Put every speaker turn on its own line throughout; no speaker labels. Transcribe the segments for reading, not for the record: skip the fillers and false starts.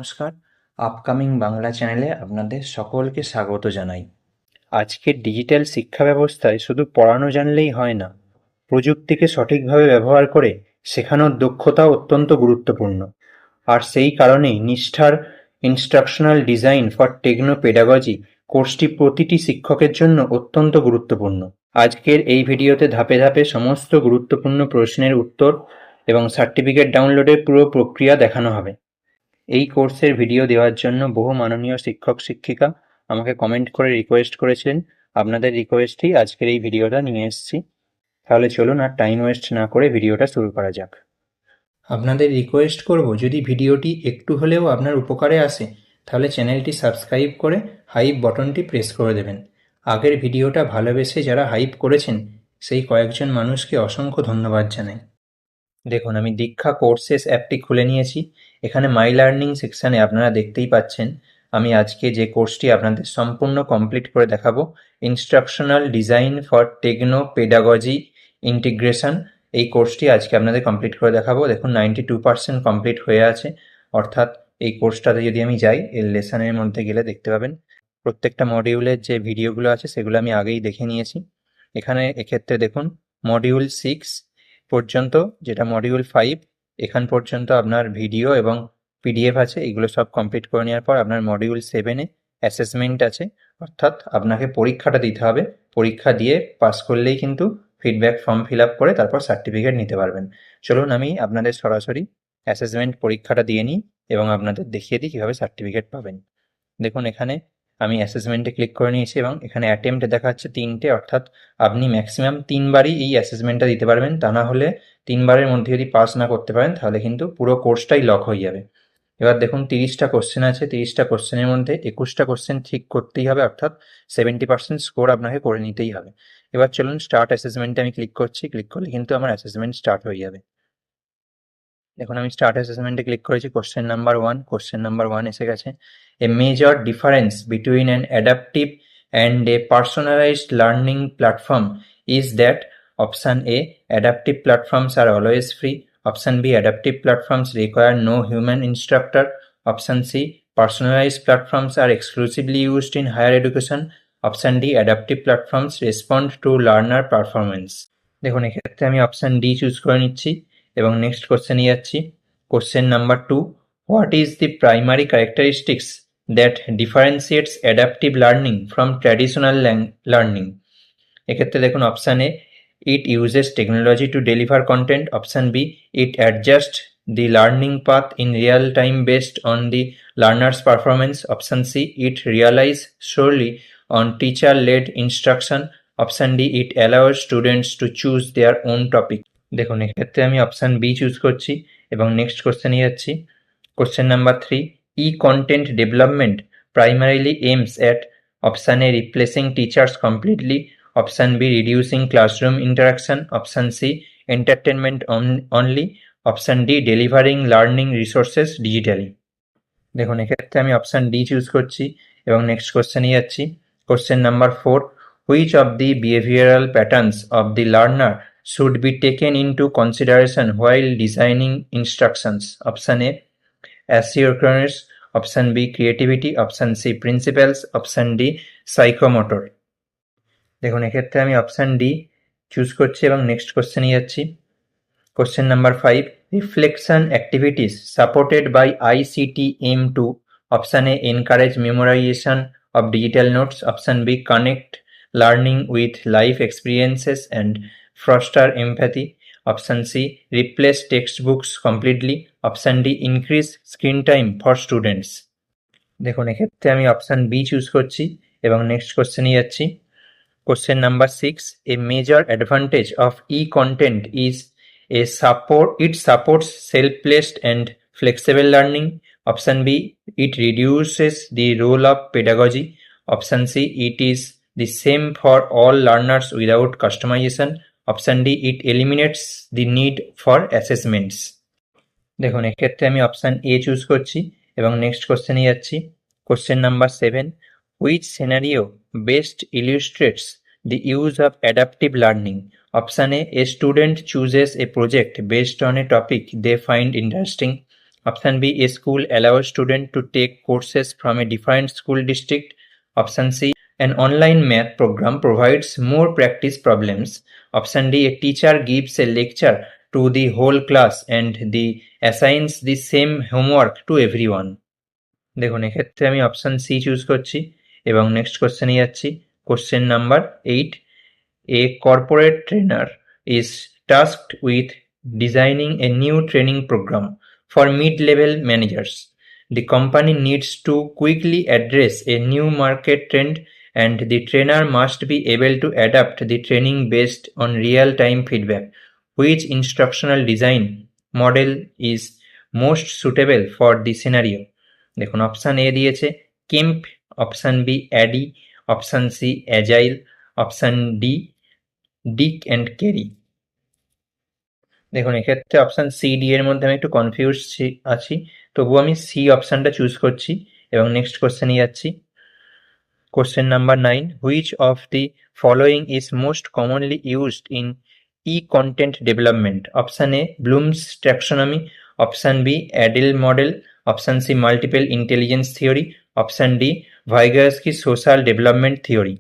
নমস্কার, আপকামিং বাংলা চ্যানেলে আপনাদের সকলকে স্বাগত জানাই। আজকের ডিজিটাল শিক্ষা ব্যবস্থায় শুধু পড়ানো জানলেই হয় না, প্রযুক্তিকে সঠিকভাবে ব্যবহার করে শেখানোর দক্ষতাও অত্যন্ত গুরুত্বপূর্ণ। আর সেই কারণেই নিষ্ঠার instructional design for techno pedagogy কোর্সটি প্রতিটি শিক্ষকের জন্য অত্যন্ত গুরুত্বপূর্ণ। আজকের এই ভিডিওতে ধাপে ধাপে সমস্ত গুরুত্বপূর্ণ প্রশ্নের উত্তর এবং সার্টিফিকেট ডাউনলোডের পুরো প্রক্রিয়া দেখানো হবে। এই কোর্সের ভিডিও দেওয়ার জন্য বহু মাননীয় শিক্ষক শিক্ষিকা আমাকে কমেন্ট করে রিকোয়েস্ট করেছিলেন। আপনাদের রিকোয়েস্টেই আজকের এই ভিডিওটা নিয়ে এসেছি। তাহলে চলুন আর টাইম ওয়েস্ট না করে ভিডিওটা শুরু করা যাক। আপনাদের রিকোয়েস্ট করব, যদি ভিডিওটি একটু হলেও আপনার উপকারে আসে তাহলে চ্যানেলটি সাবস্ক্রাইব করে হাইপ বটনটি প্রেস করে দেবেন। আগের ভিডিওটা ভালোবেসে যারা হাইপ করেছেন সেই কয়েকজন মানুষকে অসংখ্য ধন্যবাদ জানাই। দেখুন, আমি দীক্ষা কোর্সেস অ্যাপটি খুলে নিয়েছি। এখানে মাই লার্নিং সেকশানে আপনারা দেখতেই পাচ্ছেন আমি আজকে যে কোর্সটি আপনাদের সম্পূর্ণ কমপ্লিট করে দেখাবো, instructional design for techno pedagogy integration. এই কোর্সটি আজকে আপনাদের কমপ্লিট করে দেখাবো। দেখুন 92% কমপ্লিট হয়ে আছে, অর্থাৎ এই কোর্সটাতে যদি আমি যাই, এর লেসনের মধ্যে গেলে দেখতে পাবেন প্রত্যেকটা মডিউলের যে ভিডিওগুলো আছে সেগুলো আমি আগেই দেখে নিয়েছি। এখানে এক্ষেত্রে দেখুন মডিউল 6 পর্যন্ত, যেটা মডিউল 5, এখান পর্যন্ত আপনার ভিডিও এবং পিডিএফ আছে। এগুলো সব কমপ্লিট করে নেওয়ার পর আপনার মডিউল 7-এ অ্যাসেসমেন্ট আছে, অর্থাৎ আপনাকে পরীক্ষাটা দিতে হবে। পরীক্ষা দিয়ে পাস করলেই কিন্তু ফিডব্যাক ফর্ম ফিল আপ করে তারপর সার্টিফিকেট নিতে পারবেন। চলুন আমি আপনাদের সরাসরি অ্যাসেসমেন্ট পরীক্ষাটা দিয়ে নিই এবং আপনাদের দেখিয়ে দিই কীভাবে সার্টিফিকেট পাবেন। দেখুন, এখানে আমি অ্যাসেসমেন্টে ক্লিক করে নিয়েছি এবং এখানে অ্যাটেম্প্ট দেখাচ্ছে 3টে, অর্থাৎ আপনি ম্যাক্সিমাম 3বারই এই অ্যাসেসমেন্টটা দিতে পারবেন। তা না হলে 3বারের মধ্যে যদি পাস না করতে পারেন তাহলে কিন্তু পুরো কোর্সটাই লক হয়ে যাবে। এবার দেখুন 30টা কোশ্চেন আছে। 30টা কোশ্চেনের মধ্যে 21টা কোশ্চেন ঠিক করতেই হবে, অর্থাৎ 70% স্কোর আপনাকে করে নিতেই হবে। এবার চলুন স্টার্ট অ্যাসেসমেন্টে আমি ক্লিক করছি। ক্লিক করলে কিন্তু আমার অ্যাসেসমেন্ট স্টার্ট হয়ে যাবে। দেখুন আমি স্টার্ট অ্যাসেসমেন্টে ক্লিক করেছি। কোশ্চেন নাম্বার 1 এসে গেছে। A major difference between an adaptive and a personalised learning platform is that option A, adaptive platforms are always free. Option B, adaptive platforms require no human instructor. Option C, personalized platforms are exclusively used in higher education. Option D, adaptive platforms respond to learner performance. দেখুন এক্ষেত্রে আমি option D choose করে নিচ্ছি এবং next কোশ্চেনে যাচ্ছি। Question number 2, what is the primary characteristics that differentiates adaptive learning from traditional learning. এক্ষেত্রে দেখুন option A, it uses technology to deliver content. Option B, it adjust the learning path in real time based on the learner's performance. Option C, it relies solely on teacher led instruction. Option D, it allows students to choose their own topic. দেখুন এক্ষেত্রে আমি option B choose করছি এবং next কোশ্চেনে যাচ্ছি। Question number 3, e content development primarily aims at option A, replacing teachers completely. Option B, reducing classroom interaction. Option C, entertainment only. Option D, delivering learning resources digitally. দেখুন এক্ষেত্রে আমি option D choose করছি এবং next কোশ্চেনে যাচ্ছি। Question number 4, which of the behavioural patterns of the learner should be taken into consideration while designing instructions. Option A, assurance. Option B, creativity. Option C, principles. Option D, psychomotor. দেখুন এক্ষেত্রে আমি option D choose করছি এবং next কোশ্চেনে যাচ্ছি। Question number 5, reflection activities supported by ICT aim to option A, encourage memorization of digital notes. Option B, connect learning with life experiences and foster empathy. Option C, replace textbooks completely. Option D, increase screen time for students. দেখুন এক্ষেত্রে আমি option B choose করছি এবং next কোশ্চেনে যাচ্ছি। Question number 6, a major advantage of e-content is it supports self-paced and flexible learning. Option B, it reduces the role of pedagogy. Option C, it is the same for all learners without customization. Option D, it eliminates the need for assessments. দেখুন এক্ষেত্রে আমি option A choose করছি এবং next কোশ্চেনে যাচ্ছি। Question number 7, which scenario best illustrates the use of adaptive learning? Option A, student chooses a project based on a topic they find interesting. Option B, a school allows students to take courses from a different school district. Option C, an online math program provides more practice problems. Option D, a teacher gives a lecture to the whole class and assigns the same homework to everyone. দেখুন এক্ষেত্রে আমি option C choose করছি এবং next কোশ্চেনে যাচ্ছি। Question number 8, a corporate trainer is tasked with designing a new training program for mid-level managers. The company needs to quickly address a new market trend, and the trainer must be able to adapt the training based on real-time feedback. Which instructional design model is most suitable for the scenario? দেখুন option A দিয়েছে Kemp, option B ADDIE, option C agile, option D Dick and Carey. দেখুন এক্ষেত্রে option C D এর মধ্যে আমি একটু confuse আছি, তবুও আমি সি অপশানটা চুজ করছি এবং নেক্সট কোশ্চেনে যাচ্ছি। Question number 9, which of the following is most commonly used in content development? Option A Bloom's taxonomy, option B ADDIE model, option C multiple intelligence theory, option D Vygotsky social development theory.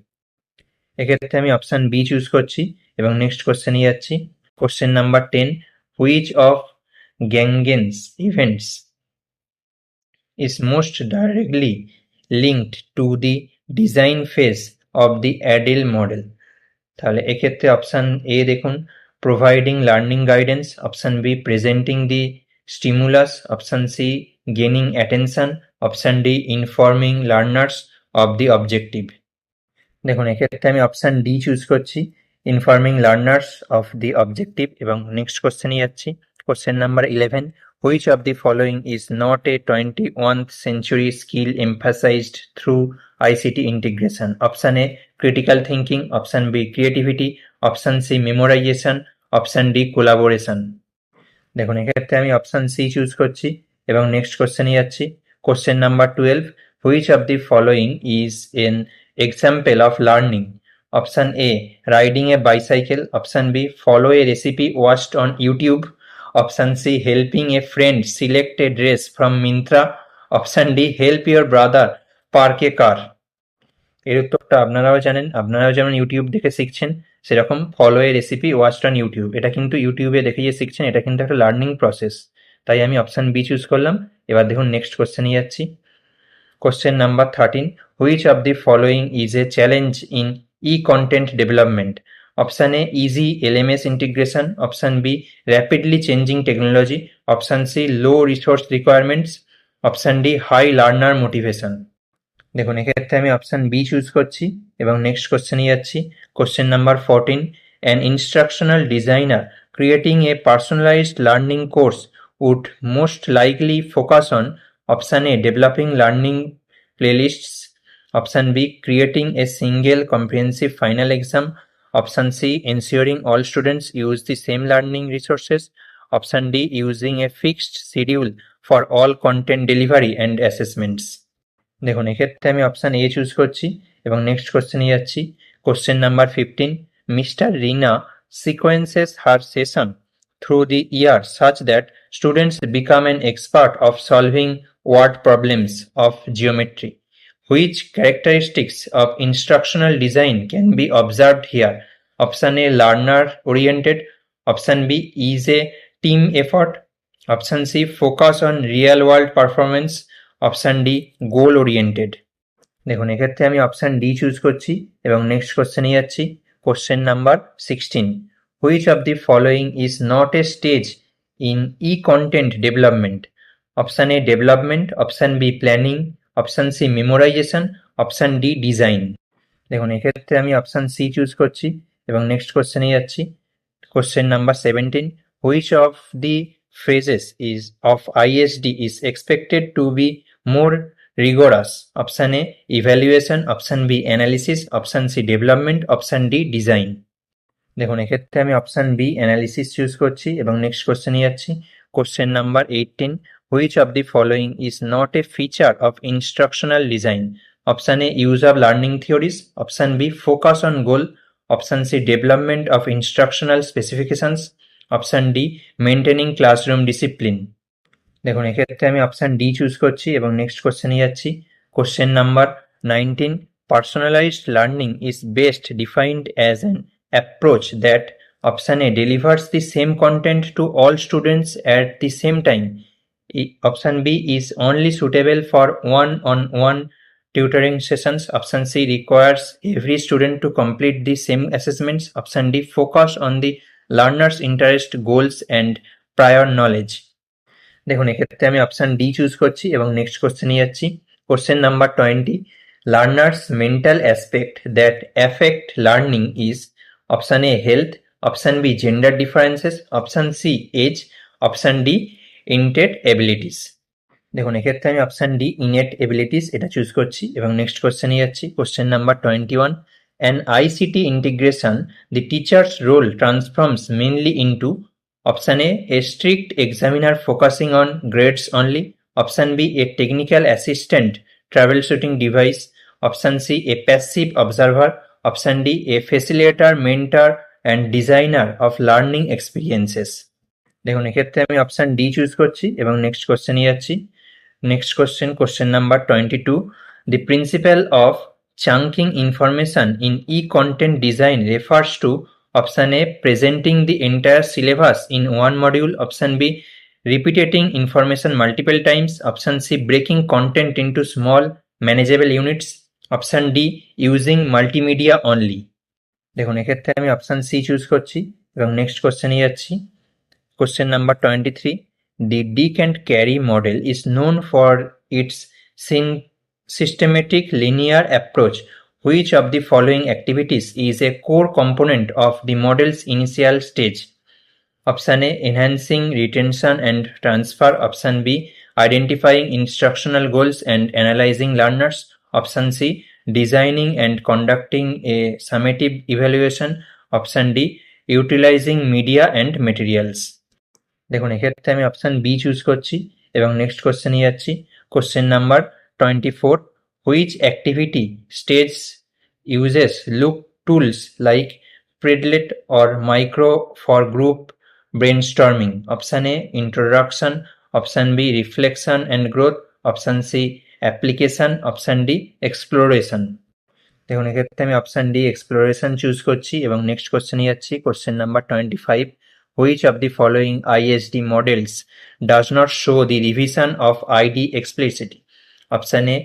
এক্ষেত্রে আমি option B choose করছি এবং next কোশ্চেনে যাচ্ছি। Question number 10, which of Gagne's events is most directly linked to the design phase of the ADL model? তাহলে এক্ষেত্রে option A দেখুন providing learning guidance, option B presenting the stimulus, option C gaining attention, option D informing learners of the objective. দেখুন এক্ষেত্রে আমি option D choose করছি, informing learners of the objective, এবং next কোশ্চেনে যাচ্ছি। Question number 11, which of the following is not a 21st century skill emphasized through ICT integration? Option A, critical thinking, option B, creativity, option C, memorization, option D, collaboration. দেখুন এক্ষেত্রে আমি option C choose করছি এবং next কোশ্চেনে যাচ্ছি। Question number 12, which of the following is an example of learning? Option A, riding a bicycle, option B, follow a recipe watched on YouTube, option C, helping a friend select a dress from Myntra, option D, help your brother park a car. এর উত্তরটা আপনারাও জানেন, আপনারাও যেমন YouTube দেখে শিখছেন সেরকম follow A recipe watched on YouTube, এটা কিন্তু ইউটিউবে দেখে যে শিখছেন এটা কিন্তু একটা লার্নিং প্রসেস, তাই আমি অপশান বি চুজ করলাম। এবার দেখুন নেক্সট কোশ্চেনে যাচ্ছি। Question number 13, which of the following is a challenge in content development? Option A easy LMS integration, option B rapidly changing technology, option C low resource requirements, option D high learner motivation. দেখুন এক্ষেত্রে আমি option B choose করছি এবং next কোশ্চেনে যাচ্ছি। Question number 14, an instructional designer creating a personalised learning course would most likely focus on option A developing learning playlists, option B creating a single comprehensive final exam, option C ensuring all students use the same learning resources, option D using a fixed schedule for all content delivery and assessments. দেখুন এক্ষেত্রে আমি option A choose করছি এবং next কোশ্চেনে যাচ্ছি। Question number 15, Mister Rina sequences her session through the year such that students become an expert of solving word problems of geometry. Which characteristics of instructional design can be observed here? Option A learner oriented, option B is a team effort, option C focus on real world performance, option D goal oriented. দেখুন এক্ষেত্রে আমি option D choose করছি এবং next কোশ্চেনে যাচ্ছি। Question number 16, which of the following is not a stage in content development? Option A development, option B planning, option C memorization, option D design. দেখুন এক্ষেত্রে আমি অপশান সি চুজ করছি এবং next কোশ্চেনে যাচ্ছি। Question number 17, which of the phrases of ISD is expected to be more rigorous? Option A, evaluation, option B, analysis, option C, development, option D, design. দেখুন এক্ষেত্রে আমি অপশান বি অ্যানালিসিস চুজ করছি এবং next কোশ্চেনে যাচ্ছি। Question number 18, which of the following is not a feature of instructional design? Option A use of learning theories, option B focus on goal, option C development of instructional specifications, option D maintaining classroom discipline. দেখুন এক্ষেত্রে আমি option D choose করছি এবং next কোশ্চেনে যাচ্ছি। Question number 19, personalised learning is best defined as an approach that option A delivers the same content to all students at the same time. Option B is only suitable for one-on-one tutoring sessions. Option C requires every student to complete the same assessments. Option D focus on the learner's interest, goals and prior knowledge. দেখুন এক্ষেত্রে আমি option D choose করছি এবং next কোশ্চেনে যাচ্ছি। Question number 20, learners mental aspect that affect learning is option A health, option B gender differences, option C age, option D innate abilities. দেখুন এক্ষেত্রে আমি অপশান ডি ইনেট এবিলিটিস এটা choose করছি এবং নেক্সট কোশ্চেনে যাচ্ছি। Question number 21, an ICT integration the teachers role transforms mainly into Option A, a strict examiner focusing on grades only. Option B, a technical assistant troubleshooting device. Option C, a passive observer. Option D, a facilitator, mentor and designer of learning experiences. দেখুন এক্ষেত্রে আমি option D choose করছি এবং next কোশ্চেনে যাচ্ছি। Next question number 22, the principle of chunking information in e-content design refers to Option A, presenting the entire syllabus in one module. Option B, repeating information multiple times. Option C, breaking content into small manageable units. Option D, using multimedia only. দেখুন এক্ষেত্রে আমি option C choose করছি এবং next কোশ্চেনে যাচ্ছি। Question number 23, the Dick and Carey model is known for its systematic linear approach. Which of the following activities is a core component of the model's initial stage? Option A, enhancing retention and transfer. Option B, identifying instructional goals and analyzing learners. Option C, designing and conducting a summative evaluation. Option D, utilizing media and materials. দেখুন এক্ষেত্রে আমি option B choose করছি এবং next কোশ্চেনে যাচ্ছি। Question number 24, which activity stage uses loop tools like Padlet or Micro for group brainstorming? Option A, introduction. Option B, reflection and growth. Option C, application. Option D, exploration. দেখুন এক্ষেত্রে আমি option D exploration choose করছি এবং next কোশ্চেনে যাচ্ছি। Question number 25, which of the following ISD models does not show the revision of ID explicitly? Option A,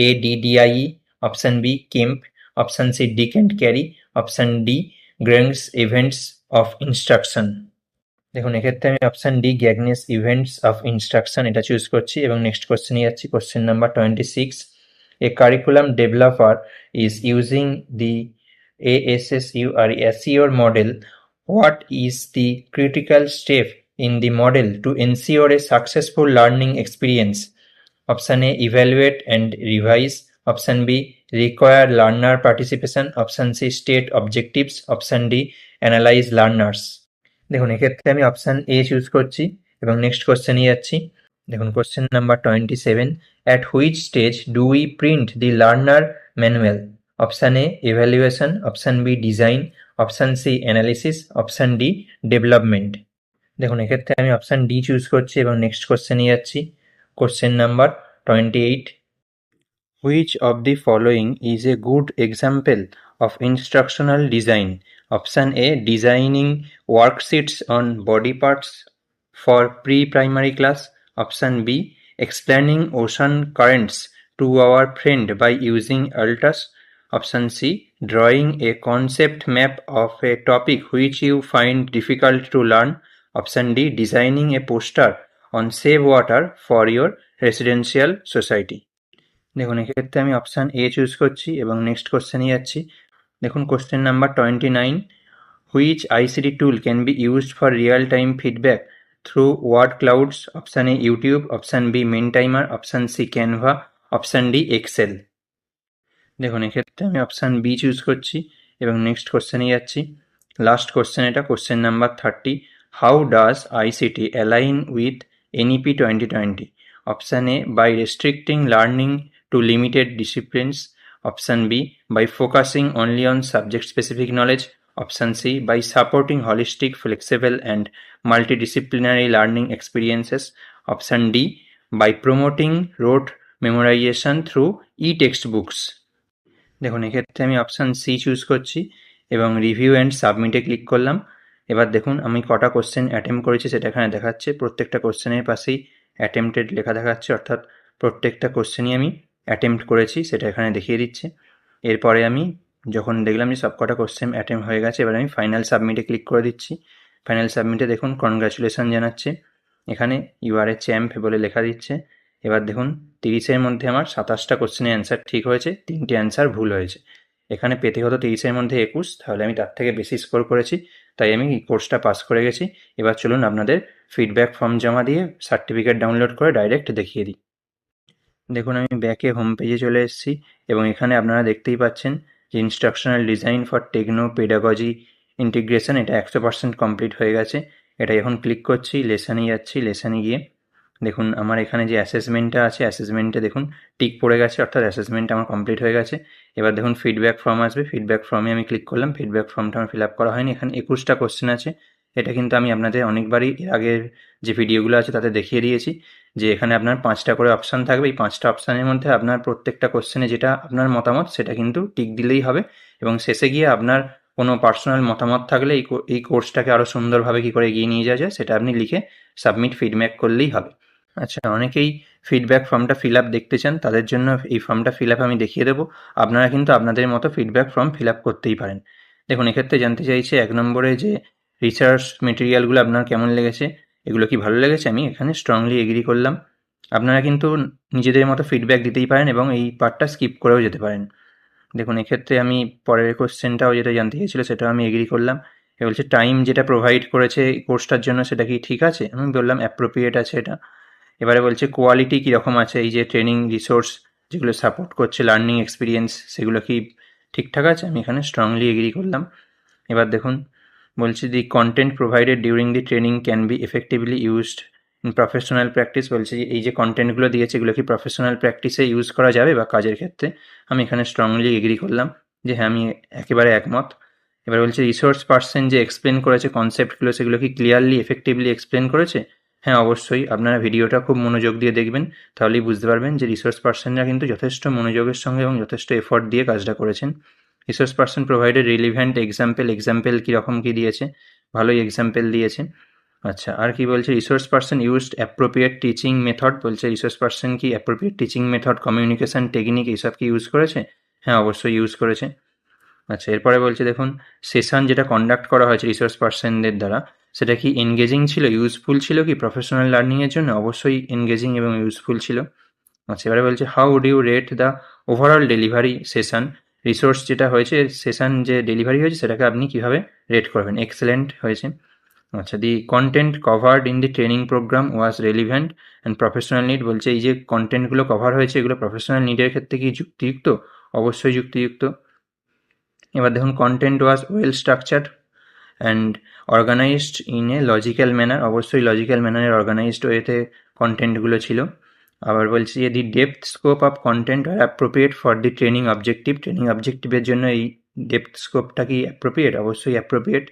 ADDIE. Option B, KEMP. Option C, Dick and Carey. Option D, Greg's events of instruction. দেখুন এক্ষেত্রে আমি option D Gagne's events of instruction এটা choose করছি এবং next কোশ্চেনে যাচ্ছি। Question number 26, a curriculum developer is using the ASSUR model. What is the critical step in the model to ensure a successful learning experience? Option A, evaluate and revise. Option B, require learner participation. Option C, state objectives. Option D, analyze learners. দেখুন এক্ষেত্রে আমি option A choose করছি এবং next কোশ্চেনে যাচ্ছি। দেখুন question number 27, at which stage do we print the learner manual? Option A, evaluation. Option B, design. Option C, analysis. Option D, development. দেখুন এক্ষেত্রে আমি অপশান ডি চুজ করছি এবং নেক্সট কোশ্চেনে যাচ্ছি। Question number 28, which of the following is a good example of instructional design? Option A, designing worksheets on body parts for pre-primary class. Option B, explaining ocean currents to our friend by using ALTUS. Option C, drawing a concept map of a topic which you find difficult to learn. Option D, designing a poster on save water for your residential society. দেখুন এক্ষেত্রে আমি option A choose করছি এবং next কোশ্চেনে যাচ্ছি। দেখুন question number 29, which ICT tool can be used for real-time feedback through word clouds? Option A, YouTube. Option B, Mentimer. Option C, Canva. Option D, Excel. দেখুন এক্ষেত্রে আমি অপশান বি চুজ করছি এবং নেক্সট কোশ্চেনে যাচ্ছি। লাস্ট কোশ্চেন এটা, question number 30, how does ICT align with NEP 2020? Option A, by restricting learning to limited disciplines. Option B, by focusing only on subject-specific knowledge. Option C, by supporting holistic, flexible and multidisciplinary learning experiences. Option D, by promoting rote memorization through e textbooks. দেখুন এক্ষেত্রে আমি option C choose করছি এবং review and সাবমিটে click করলাম। এবার দেখুন আমি কটা কোশ্চেন অ্যাটেম্প করেছি সেটা এখানে দেখাচ্ছে। প্রত্যেকটা কোশ্চেনের পাশেই অ্যাটেম্পটেড লেখা দেখাচ্ছে, অর্থাৎ প্রত্যেকটা কোশ্চেনই আমি অ্যাটেম্প্ট করেছি সেটা এখানে দেখিয়ে দিচ্ছে। এরপরে আমি যখন দেখলাম যে সবকটা কোশ্চেন অ্যাটেম্প হয়ে গেছে, এবার আমি ফাইনাল সাবমিটে ক্লিক করে দিচ্ছি। ফাইনাল সাবমিটে দেখুন কনগ্রাচুলেশন জানাচ্ছে, এখানে ইউ আর এ চ্যাম্প বলে লেখা দিচ্ছে। এবার দেখুন 30-এর মধ্যে আমার 27টা কোশ্চেনের অ্যান্সার ঠিক হয়েছে, 3টে অ্যান্সার ভুল হয়েছে। এখানে পেতে হতো 30-এর মধ্যে 21, তাহলে আমি তার থেকে বেশি স্কোর করেছি, তাই আমি এই কোর্সটা পাস করে গেছি। এবার চলুন আপনাদের ফিডব্যাক ফর্ম জমা দিয়ে সার্টিফিকেট ডাউনলোড করে ডাইরেক্ট দেখিয়ে দিই। দেখুন আমি ব্যাকে হোম পেজে চলে এসেছি এবং এখানে আপনারা দেখতেই পাচ্ছেন যে instructional design for techno pedagogy integration, এটা 100% কমপ্লিট হয়ে গেছে। এটা এখন ক্লিক করছি, লেসনে যাচ্ছি, লেসনে গিয়ে দেখুন আমার এখানে যে অ্যাসেসমেন্টটা আছে, অ্যাসেসমেন্টে দেখুন টিক পড়ে গেছে, অর্থাৎ অ্যাসেসমেন্ট আমার কমপ্লিট হয়ে গেছে। এবার দেখুন ফিডব্যাক ফর্ম আসবে, ফিডব্যাক ফর্মে আমি ক্লিক করলাম, ফিডব্যাক ফর্মটা আমার ফিল আপ করা হয়নি। এখানে 21টা কোশ্চেন আছে। এটা কিন্তু আমি আপনাদের অনেকবারই এর আগের যে ভিডিওগুলো আছে তাতে দেখিয়ে দিয়েছি যে এখানে আপনার 5টা করে অপশান থাকবে। এই 5টা অপশানের মধ্যে আপনার প্রত্যেকটা কোশ্চেনে যেটা আপনার মতামত সেটা কিন্তু টিক দিলেই হবে, এবং শেষে গিয়ে আপনার কোনো পার্সোনাল মতামত থাকলে এই কোর্সটাকে আরও সুন্দরভাবে কী করে এগিয়ে নিয়ে যাওয়া যায় সেটা আপনি লিখে সাবমিট ফিডব্যাক করলেই হবে। আচ্ছা, অনেকেই ফিডব্যাক ফর্মটা ফিল আপ দেখতে চান, তাদের জন্য এই ফর্মটা ফিল আপ আমি দেখিয়ে দেবো। আপনারা কিন্তু আপনাদের মতো ফিডব্যাক ফর্ম ফিল আপ করতেই পারেন। দেখুন এক্ষেত্রে জানতে চাইছে 1 নম্বরে যে রিসার্চ মেটেরিয়ালগুলো আপনার কেমন লেগেছে, এগুলো কি ভালো লেগেছে, আমি এখানে স্ট্রংলি এগ্রি করলাম। আপনারা কিন্তু নিজেদের মতো ফিডব্যাক দিতেই পারেন এবং এই পার্টটা স্কিপ করেও যেতে পারেন। দেখুন এক্ষেত্রে আমি পরের কোশ্চেনটাও যেটা জানতে চেয়েছিল সেটাও আমি এগ্রি করলাম। এ বলছে টাইম যেটা প্রোভাইড করেছে এই কোর্সটার জন্য সেটা কি ঠিক আছে, আমি বললাম অ্যাপ্রোপ্রিয়েট আছে এটা। এবারে বলছে কোয়ালিটি কীরকম আছে, এই যে ট্রেনিং রিসোর্স যেগুলো সাপোর্ট করছে লার্নিং এক্সপিরিয়েন্স সেগুলো কি ঠিকঠাক আছে, আমি এখানে স্ট্রংলি এগ্রি করলাম। এবার দেখুন বলছে the content provided during the training can be effectively used in professional practice. বলছে যে এই যে কন্টেন্টগুলো দিয়েছে এগুলো কি প্রফেশনাল প্র্যাকটিসে ইউজ করা যাবে বা কাজের ক্ষেত্রে, আমি এখানে স্ট্রংলি এগ্রি করলাম যে হ্যাঁ আমি একেবারে একমত। এবার বলছে রিসোর্স পার্সন যে এক্সপ্লেন করেছে কনসেপ্টগুলো সেগুলো কি ক্লিয়ারলি এফেক্টিভলি এক্সপ্লেন করেছে। হ্যাঁ অবশ্যই, আপনারা ভিডিওটা খুব মনোযোগ দিয়ে দেখবেন, তাহলেই বুঝতে পারবেন যে রিসোর্স পার্সনরা কিন্তু যথেষ্ট মনোযোগের সঙ্গে এবং যথেষ্ট এফর্ট দিয়ে কাজটা করেছেন। Resource person provided relevant example কীরকম কী দিয়েছে, ভালোই এক্সাম্পল দিয়েছে। আচ্ছা, আর কি বলছে resource person used appropriate teaching method, বলছে রিসোর্স পার্সন কি appropriate teaching method, communication technique এইসব কি ইউজ করেছে। হ্যাঁ অবশ্যই ইউজ করেছে। আচ্ছা, এরপরে বলছে দেখুন সেশন যেটা কন্ডাক্ট করা হয়েছে রিসোর্স পার্সনদের দ্বারা সেটা কি এনগেজিং ছিল, ইউজফুল ছিল কি প্রফেশনাল লার্নিংয়ের জন্য, অবশ্যই এনগেজিং এবং ইউজফুল ছিল। আচ্ছা, এবারে বলছে how do you rate the overall delivery session, resource যেটা হয়েছে সেশন যে ডেলিভারি হয়েছে সেটাকে আপনি কীভাবে রেট করবেন, এক্সেলেন্ট হয়েছে। আচ্ছা, the content covered in the training programme was relevant and professional need, বলছে এই যে কন্টেন্টগুলো কভার হয়েছে এগুলো প্রফেশনাল নিডের ক্ষেত্রে কি যুক্তিযুক্ত, অবশ্যই যুক্তিযুক্ত। এবার দেখুন content was well structured and organised in a logical manner, অবশ্যই লজিক্যাল ম্যানারে অর্গানাইজড ওয়েতে কন্টেন্টগুলো ছিল। আবার বলছি যে the depth scope of content are appropriate for the training objective, training অবজেক্টিভের জন্য এই ডেপথ স্কোপটা কি অ্যাপ্রোপ্রিয়েট, অবশ্যই অ্যাপ্রোপ্রিয়েট।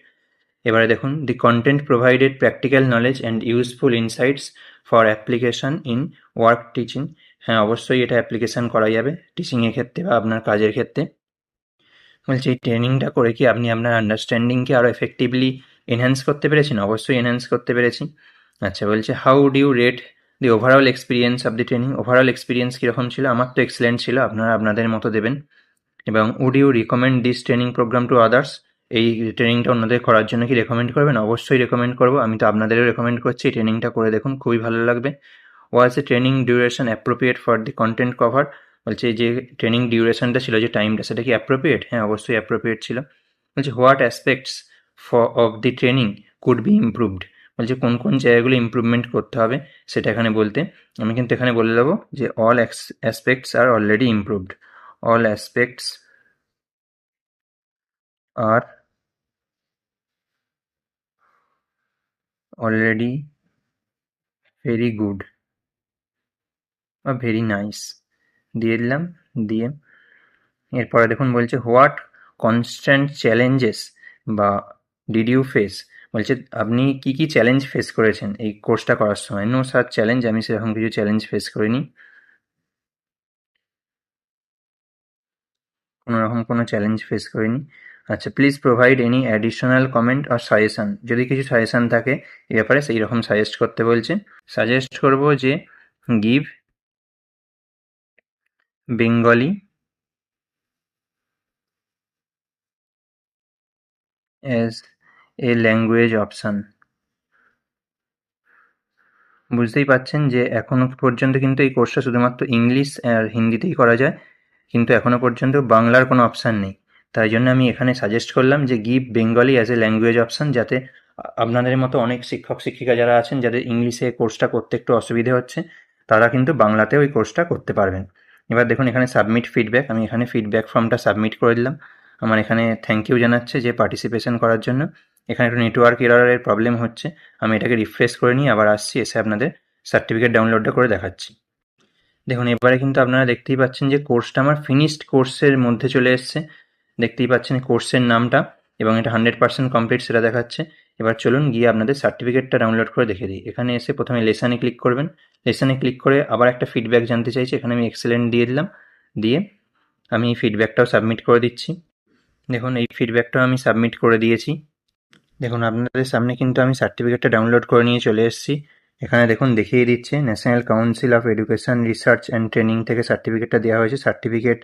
এবারে দেখুন the content provided practical knowledge and useful insights for application in work teaching, হ্যাঁ অবশ্যই এটা অ্যাপ্লিকেশান করা যাবে টিচিংয়ের ক্ষেত্রে বা আপনার কাজের ক্ষেত্রে। বলছি এই ট্রেনিংটা করে কি আপনি আপনার আন্ডারস্ট্যান্ডিংকে আরও এফেক্টিভলি এনহ্যান্স করতে পেরেছেন, অবশ্যই এনহ্যান্স করতে পেরেছি। আচ্ছা, বলছে how do you rate the overall experience of the training, overall experience কীরকম ছিল, আমার তো এক্সেলেন্ট ছিল, আপনারা আপনাদের মতো দেবেন। এবং would you recommend this training program to others, এই ট্রেনিংটা অন্যদের করার জন্য কি রেকমেন্ড করবেন, অবশ্যই রেকমেন্ড করবো, আমি তো আপনাদেরও রেকমেন্ড করছি এই ট্রেনিংটা করে দেখুন, খুবই ভালো লাগবে। Was a training duration appropriate for the content cover, বলছে যে ট্রেনিং ডিউরেশনটা ছিল যে টাইমটা সেটা কি অ্যাপ্রোপ্রিয়েট, হ্যাঁ অবশ্যই অ্যাপ্রোপ্রিয়েট ছিল। বলছে what aspects of the training could be improved, বলছে কোন কোন জায়গাগুলো ইমপ্রুভমেন্ট করতে হবে সেটা এখানে বলতে, আমি কিন্তু এখানে বলে দেবো যে অল অ্যাসপেক্টস আর অলরেডি ইমপ্রুভড, অল অ্যাসপেক্টস আর অলরেডি ভেরি গুড বা ভেরি নাইস দিয়ে দিলাম। দিয়ে এরপরে দেখুন বলছে হোয়াট কনস্ট্যান্ট চ্যালেঞ্জেস বা ডিড ইউ ফেস, বলছে আপনি কি কি চ্যালেঞ্জ ফেস করেছেন এই কোর্সটা করার সময়। নো সাচ চ্যালেঞ্জ, আমি সেরকম কিছু চ্যালেঞ্জ ফেস করিনি, কোনো রকম কোনো চ্যালেঞ্জ ফেস করিনি। আচ্ছা, please provide any additional comment or suggestion, যদি কিছু সাজেশন থাকে এই ব্যাপারে সেই রকম সাজেস্ট করতে বলছে। সাজেস্ট করব যে give Bengali as a language option. বুঝতেই পারছেন যে এখনো পর্যন্ত কিন্তু এই কোর্সটা শুধুমাত্র ইংলিশ আর হিন্দিতেই করা যায়, কিন্তু এখনো পর্যন্ত বাংলার কোনো অপশান নেই। তাই জন্য আমি এখানে সাজেস্ট করলাম যে give Bengali as a language option, যাতে আপনাদের মতো অনেক শিক্ষক শিক্ষিকা যারা আছেন যাদের ইংলিশে কোর্সটা করতে একটু অসুবিধে হচ্ছে, তারা কিন্তু বাংলাতেও এই কোর্সটা করতে পারবেন। এবার দেখুন এখানে সাবমিট ফিডব্যাক, আমি এখানে ফিডব্যাক ফর্মটা সাবমিট করে দিলাম। আমার এখানে থ্যাংক ইউ জানাচ্ছে যে পার্টিসিপেশন করার জন্য। এখানে একটু নেটওয়ার্ক এররের প্রবলেম হচ্ছে, আমি এটাকে রিফ্রেশ করে নিয়ে আবার আসছি, এসে আপনাদের সার্টিফিকেট ডাউনলোডটা করে দেখাচ্ছি। দেখুন এবারে কিন্তু আপনারা দেখতেই পাচ্ছেন যে কোর্সটা আমার ফিনিশড কোর্সের মধ্যে চলে এসছে। দেখতেই পাচ্ছেন কোর্সের নামটা এবং এটা 100% কমপ্লিট সেটা দেখাচ্ছে। এবার চলুন গিয়ে আপনাদের সার্টিফিকেটটা ডাউনলোড করে দেখে দিই। এখানে এসে প্রথমে লেসনে ক্লিক করবেন। লেসনে ক্লিক করে আবার একটা ফিডব্যাক জানতে চাইছি, এখানে আমি এক্সেলেন্ট দিয়ে দিলাম। দিয়ে আমি এই ফিডব্যাকটাও সাবমিট করে দিচ্ছি। দেখুন এই ফিডব্যাকটাও আমি সাবমিট করে দিয়েছি। দেখুন আপনাদের সামনে কিন্তু আমি সার্টিফিকেটটা ডাউনলোড করে নিয়ে চলে এসেছি। এখানে দেখুন দেখিয়ে দিচ্ছে national council of education research and training থেকে সার্টিফিকেটটা দেওয়া হয়েছে, সার্টিফিকেট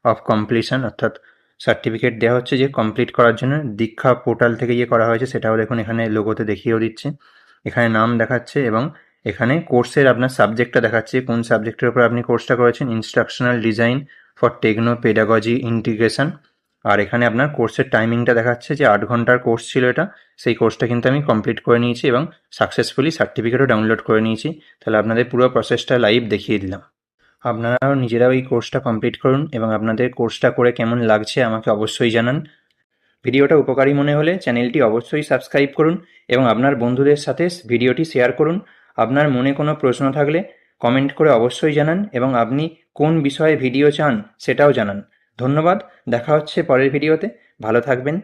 অফ কমপ্লিশন, অর্থাৎ সার্টিফিকেট দেওয়া হচ্ছে যে কমপ্লিট করার জন্য। দীক্ষা পোর্টাল থেকে যে করা হয়েছে সেটাও দেখুন এখানে লোগোতে দেখিয়েও দিচ্ছে। এখানে নাম দেখাচ্ছে এবং এখানে কোর্সের আপনার সাবজেক্টটা দেখাচ্ছে, কোন সাবজেক্টের উপর আপনি কোর্সটা করেছেন। Instructional design for techno pedagogy integration. আর এখানে আপনার কোর্সের টাইমিংটা দেখাচ্ছে যে 8 ঘন্টার কোর্স ছিল এটা। সেই কোর্সটা কিন্তু আমি কমপ্লিট করে নিয়েছি এবং সাকসেসফুলি সার্টিফিকেটও ডাউনলোড করে নিয়েছি। তাহলে আপনাদের পুরো প্রসেসটা লাইভ দেখিয়ে দিলাম। আপনারাও নিজেরাও এই কোর্সটা কমপ্লিট করুন এবং আপনাদের কোর্সটা করে কেমন লাগছে আমাকে অবশ্যই জানান। ভিডিওটা উপকারী মনে হলে চ্যানেলটি অবশ্যই সাবস্ক্রাইব করুন এবং আপনার বন্ধুদের সাথে ভিডিওটি শেয়ার করুন। আপনার মনে কোনো প্রশ্ন থাকলে কমেন্ট করে অবশ্যই জানান এবং আপনি কোন বিষয়ে ভিডিও চান সেটাও জানান। ধন্যবাদ, দেখা হচ্ছে পরের ভিডিওতে। ভালো থাকবেন।